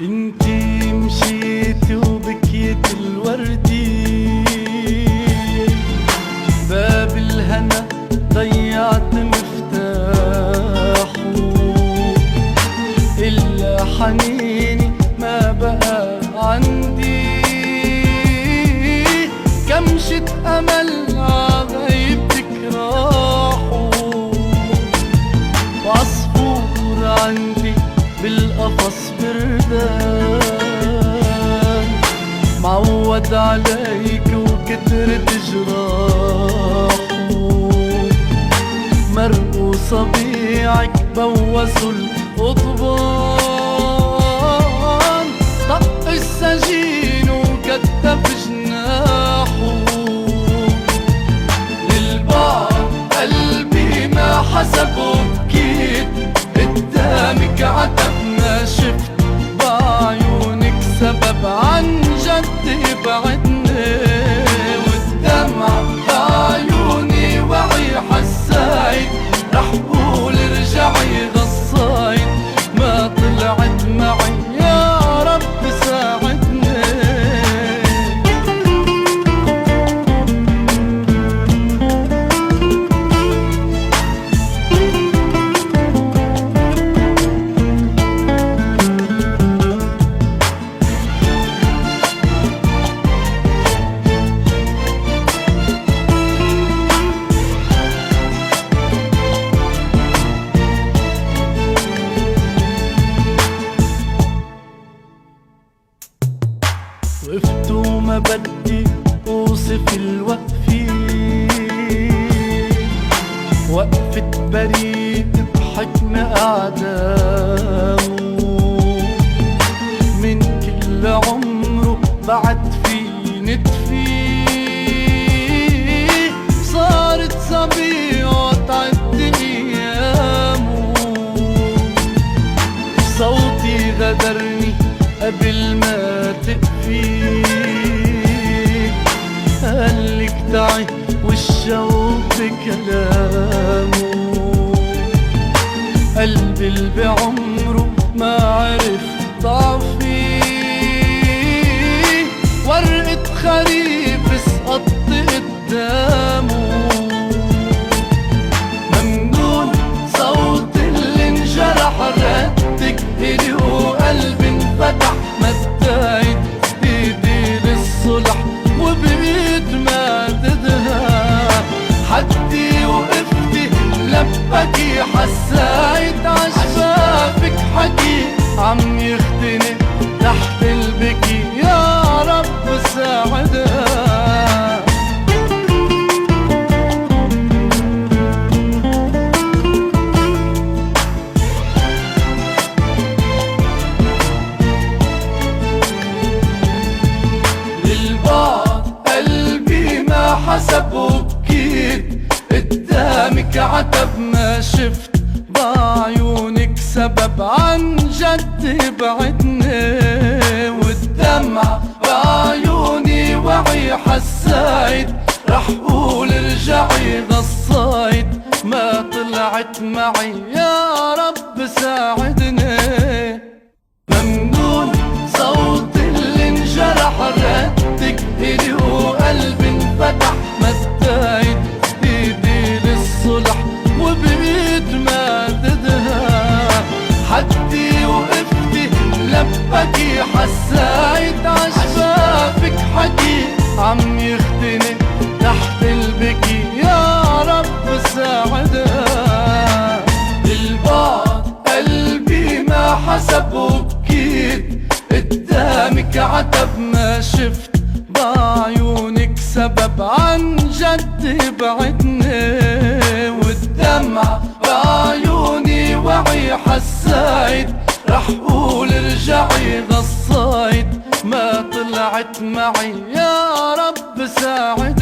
انتي مشيتي وبكيت الوردي، باب الهنا ضيعت مفتاحه، إلا حنيني ما بقى عندي، كمشة أمل عغيبتك راحوا، وعصفور عندي بالقفص بردان، معود عليك وكترت جراحه، مرق صبيعك بوسوا القضبان، طق السجين وكتف جناحه، للبعض قلبي ما حسبه بكيت، قدامك عتب ما شفت بعيونك سبب عن جد يبعدني، والدمع بعيوني وعي حسايد، رح قول ارجعي غصايد، ما طلعت معي يا رب ساعدني. وقفت وما بدي اوصف الوقفة، وقفة بريء بحكم اعدامه، من كل عمره بعد في نتفي، صارت صبي وتعد ايامه، صوتي غدرني قبل ما تقفي، قالك تعي والشوق بكلامه، قلبي اللي بعمره ما عرف ضعفي، ورقة خريف سقطت قدامه، ممنون صوت اللي انجرح ردك إلي وقلبي انفتح، مدايد ايدي للصلح وبقيت ماددها، حدي وقفتي لبكي حسايد عشفافك حكي، عم يختنق تحت البكي يا رب ساعدها. حسب وبكيت قدامك عتب ما شفت بعيونك سبب عن جد يبعدني، والدمع بعيوني وعي حسايد، رح قول ارجعي غصايد، ما طلعت معي يا رب ساعدني، ممنون صوت اللي انجرح ردك إلي وقلبي انفتح، مدايد ايدي للصلح وبقيت ماددها، حدي وقفتي لبكي حسايد عشفافك حكي، عم يختنق تحت البكي يا رب ساعدها، للبعض قلبي ما حسب وبكيت، قدامك عتب ما شفت بعيونك سبب عن جد يبعدني، والدمع بعيوني وعي حسايد، رح قول ارجعي غصايد، ما طلعت معي يا رب ساعد.